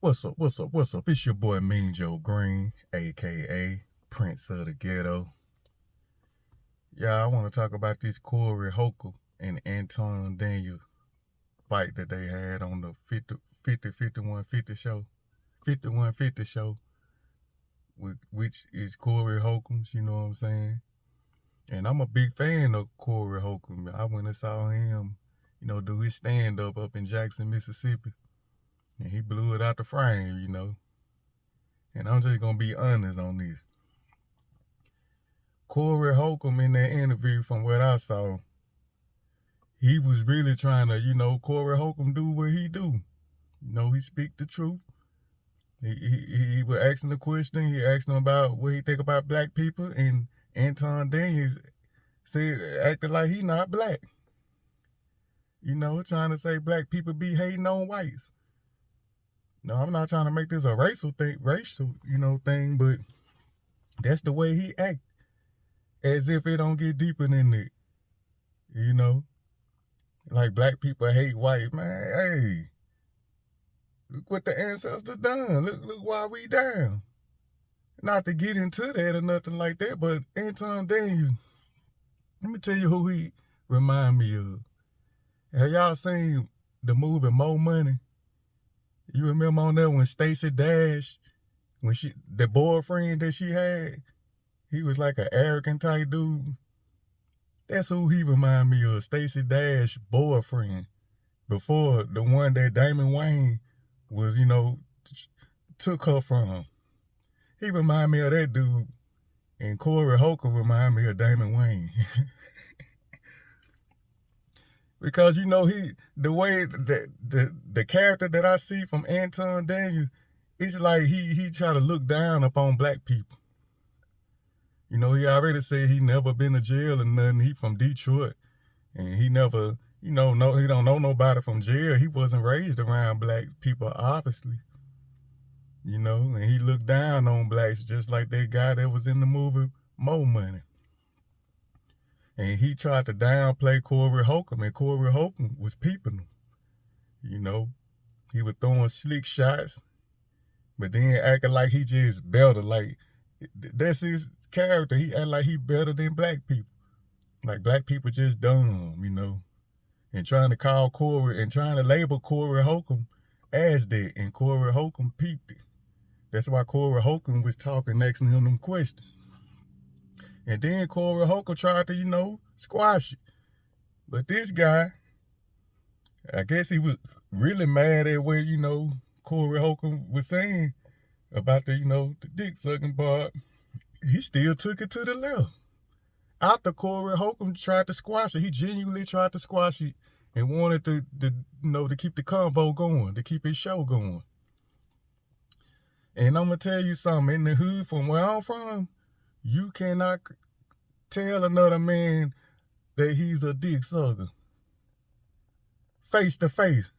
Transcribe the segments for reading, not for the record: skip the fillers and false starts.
What's up? What's up? What's up? It's your boy Mean Joe Green, aka Prince of the Ghetto. Yeah, I want to talk about this Corey Holcomb and Anton Daniel fight that they had on the 5150 show. 5150 show, which is Corey Holcomb's, you know what I'm saying? And I'm a big fan of Corey Holcomb. I went and saw him, do his stand up in Jackson, Mississippi. And he blew it out the frame. And I'm just going to be honest on this. Corey Holcomb in that interview, from what I saw, he was really trying to, Corey Holcomb do what he do. He speak the truth. He was asking the question. He asked him about what he think about black people, and Anton Daniels said, acted like he not black. Trying to say black people be hating on whites. No, I'm not trying to make this a racial thing, but that's the way he act. As if it don't get deeper than that. Like black people hate white, man. Hey, look what the ancestors done. Look why we down. Not to get into that or nothing like that, but Anton Daniels, let me tell you who he remind me of. Have y'all seen the movie More Money? You remember on there when Stacey Dash, when the boyfriend that she had, he was like an arrogant type dude. That's who he remind me of, Stacey Dash boyfriend. Before the one that Damon Wayne was, took her from. He remind me of that dude. And Corey Holcomb remind me of Damon Wayne. Because the way the character that I see from Anton Daniels, it's like he try to look down upon black people. He already said he never been to jail or nothing. He from Detroit, and he never, he don't know nobody from jail. He wasn't raised around black people, obviously. And he looked down on blacks just like that guy that was in the movie More Money. And he tried to downplay Corey Holcomb, and Corey Holcomb was peeping him. He was throwing slick shots, but then acting like he just better. Like, that's his character. He act like he better than black people. Like black people just dumb. And trying to call Corey and trying to label Corey Holcomb as that, and Corey Holcomb peeped it. That's why Corey Holcomb was talking, asking him them questions. And then Corey Holcomb tried to, squash it. But this guy, I guess he was really mad at what, Corey Holcomb was saying about the dick sucking part. He still took it to the left. After Corey Holcomb tried to squash it, he genuinely tried to squash it and wanted to keep the convo going, to keep his show going. And I'm going to tell you something, in the hood from where I'm from, you cannot tell another man that he's a dick sucker. Face to face.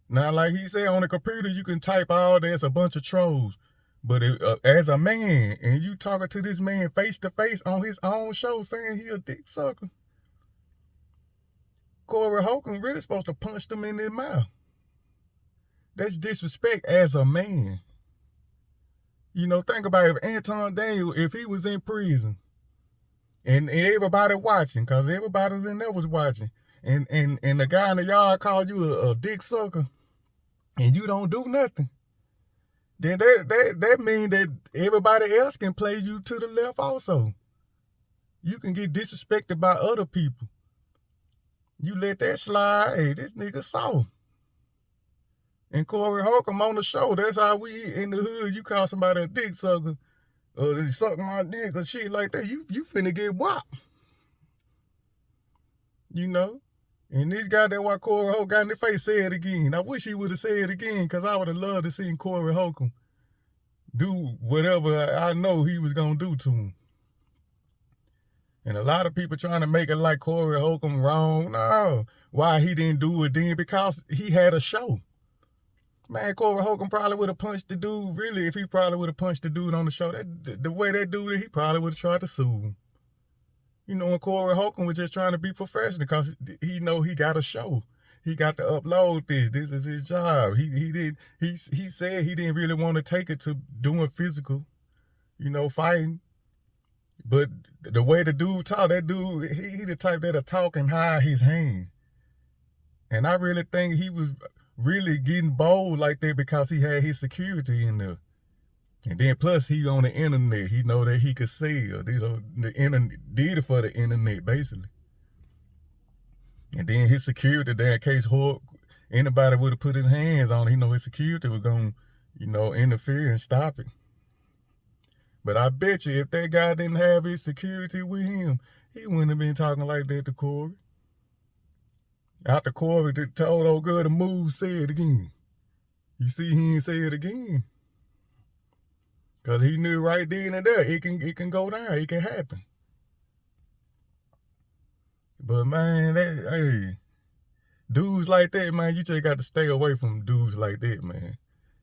Now, like he said, on the computer, you can type all that's a bunch of trolls. But as a man, and you talking to this man face to face on his own show saying he a dick sucker, Corey Holcomb really supposed to punch them in their mouth. That's disrespect as a man. Think about it, if Anton Daniel, if he was in prison, and everybody watching, because everybody in there was watching, and the guy in the yard called you a dick sucker, and you don't do nothing, then that means that everybody else can play you to the left also. You can get disrespected by other people. You let that slide, hey, this nigga soft. And Corey Holcomb on the show, that's how we in the hood. You call somebody a dick sucker, or they suck my dick or shit like that, you finna get whopped. And this guy that why Corey Holcomb got in the face said it again. I wish he would have said it again, because I would have loved to see Corey Holcomb do whatever I know he was going to do to him. And a lot of people trying to make it like Corey Holcomb wrong. No, why he didn't do it then? Because he had a show. Man, Corey Holcomb probably would have punched the dude, really, if he probably would have punched the dude on the show. The way that dude, he probably would have tried to sue him. And Corey Holcomb was just trying to be professional because he know he got a show. He got to upload this. This is his job. He said he didn't really want to take it to doing physical, fighting. But the way the dude talk, that dude, he the type that'll talk and hide his hand. And I really think he was really getting bold like that because he had his security in there. And then plus he on the internet. He know that he could sell. The internet did it for the internet basically. And then his security there, in case anybody would have put his hands on it, his security was gonna, interfere and stop it. But I bet you if that guy didn't have his security with him, he wouldn't have been talking like that to Corey. After Corey told old girl to move, say it again. You see, he didn't say it again. Because he knew right then and there, it can go down, it can happen. But man, hey, dudes like that, man, you just got to stay away from dudes like that, man.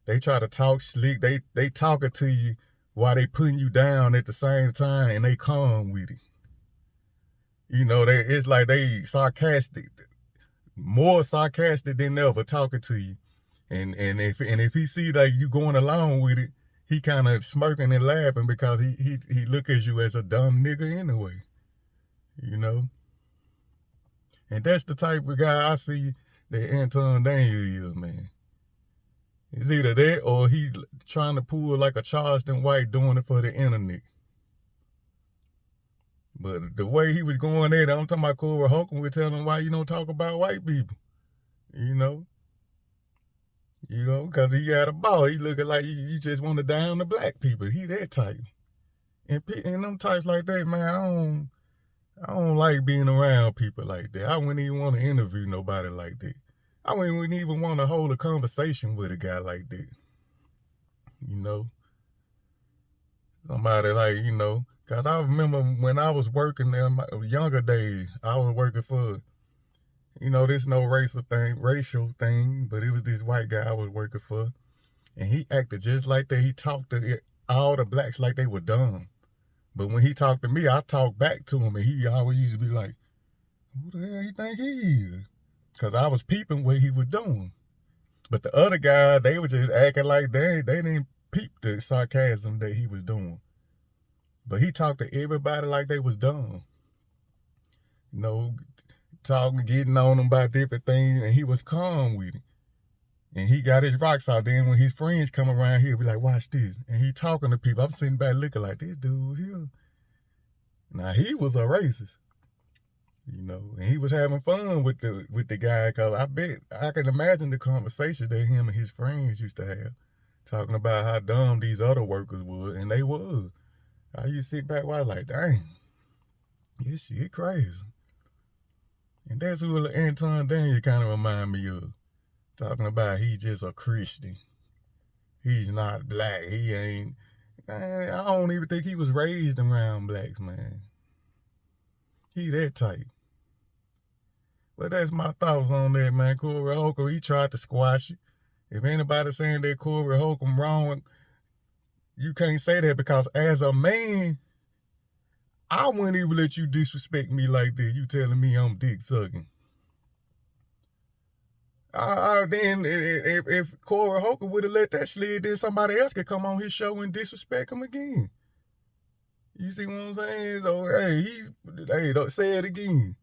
They try to talk slick, they talking to you while they putting you down at the same time, and they calm with it. It's like they sarcastic, more sarcastic than ever talking to you. And if he see like you going along with it, he kind of smirking and laughing because he look at you as a dumb nigga anyway. And that's the type of guy I see that Anton Daniel is, man. It's either that or he trying to pull like a Charleston White doing it for the internet. But the way he was going at it, I'm talking about Corey Holcomb, we're telling him why you don't talk about white people. Because he had a ball. He looking like you just want to down the black people. He that type. And them types like that, man, I don't like being around people like that. I wouldn't even want to interview nobody like that. I wouldn't even want to hold a conversation with a guy like that. Somebody like, because I remember when I was working there in my younger days, I was working for, this no racial thing, but it was this white guy I was working for. And he acted just like that. He talked to all the blacks like they were dumb. But when he talked to me, I talked back to him, and he always used to be like, who the hell you think he is? Because I was peeping what he was doing. But the other guy, they were just acting like they didn't peep the sarcasm that he was doing. But he talked to everybody like they was dumb. Talking, getting on them about different things, and he was calm with it. And he got his rocks out there, and when his friends come around, he'll be like, watch this. And he talking to people. I'm sitting back looking like, this dude here. Now, he was a racist. And he was having fun with the guy, because I bet I can imagine the conversation that him and his friends used to have, talking about how dumb these other workers were, and they was. I used to sit back while like, dang, this shit crazy. And that's who Anton Daniel kind of remind me of. Talking about he's just a Christian. He's not black. He ain't. Man, I don't even think he was raised around blacks, man. He that type. But that's my thoughts on that, man. Corey Holcomb, he tried to squash it. If anybody saying that Corey Holcomb wrong, you can't say that, because as a man, I wouldn't even let you disrespect me like that. You telling me I'm dick sucking. Then if Corey Holcomb would have let that slide, then somebody else could come on his show and disrespect him again. You see what I'm saying? So hey, don't say it again.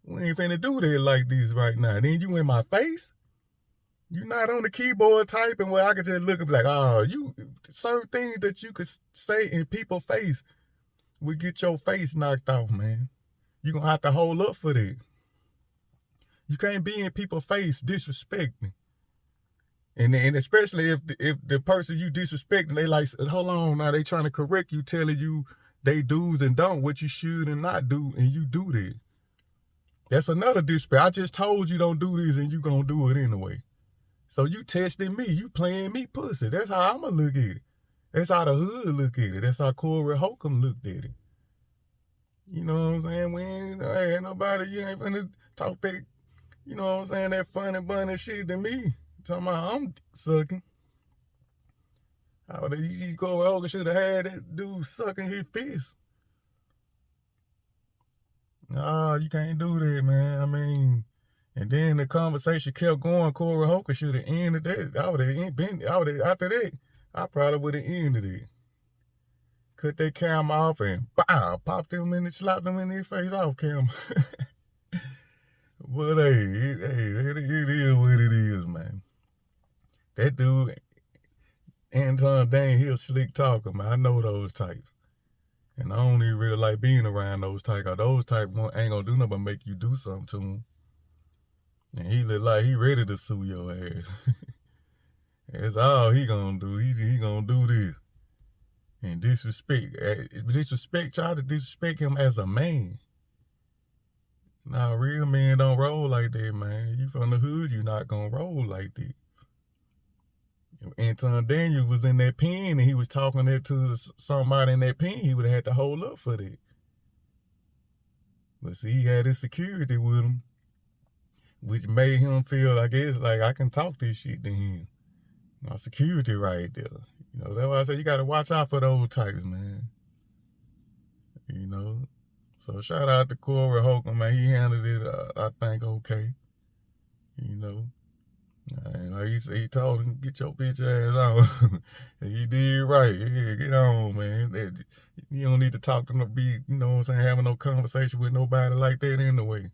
We ain't finna do that like this right now. Then you in my face? You not on the keyboard typing where I could just look and be like, you certain things that you could say in people's face would get your face knocked off, man. You gonna have to hold up for that. You can't be in people's face disrespecting. And especially if the person you disrespecting, they like, hold on now, they trying to correct you, telling you they do's and don't, what you should and not do, and you do that. That's another disrespect. I just told you don't do this and you gonna do it anyway. So you testing me, you playing me pussy. That's how I'ma look at it. That's how the hood look at it. That's how Corey Holcomb looked at it. You know what I'm saying? We ain't nobody, you ain't finna talk that, you know what I'm saying, that funny bunny shit to me. Talking about I'm sucking. Corey Holcomb should have had that dude sucking his fist. You can't do that, man. I mean, And then the conversation kept going. Corey Holcomb should have ended that. After that, I probably would have ended it. Cut that camera off and bam, popped him in and slapped him in his face off camera. But hey, it is what it is, man. That dude, Anton, dang, he a slick talker, man. I know those types. And I don't even really like being around those types. Those types ain't gonna do nothing but make you do something to him. And he look like he ready to sue your ass. That's all he gonna do. He gonna do this. And try to disrespect him as a man. Nah, real men don't roll like that, man. You from the hood, you not gonna roll like that. If Anton Daniel was in that pen and he was talking that to somebody in that pen, he would have had to hold up for that. But see, he had his security with him, which made him feel, I guess, like I can talk this shit to him. My security right there. You know, that's why I say you gotta watch out for those types, man. You know. So shout out to Corey Holcomb, man. He handled it, I think, okay. You know. And like he told him, get your bitch ass on. And he did right. Yeah, get on, man. You don't need to talk to you know what I'm saying, having no conversation with nobody like that anyway.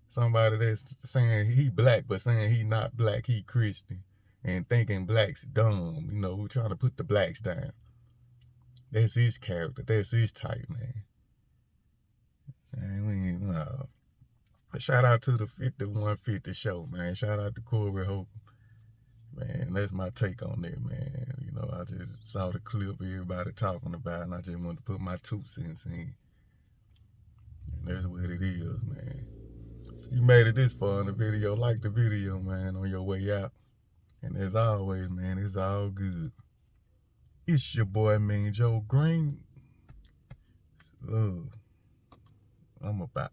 Somebody that's saying he black, but saying he not black, he Christian. And thinking blacks dumb, you know, trying to put the blacks down. That's his character. That's his type, man. And no. But shout out to the 5150 show, man. Shout out to Corey Holcomb. Man, that's my take on that, man. You know, I just saw the clip everybody talking about, and I just wanted to put my 2 cents in. And that's what it is, man. If you made it this far in the video, like the video, man, on your way out. And as always, man, it's all good. It's your boy, Mean Joe Green. Love. I'm about.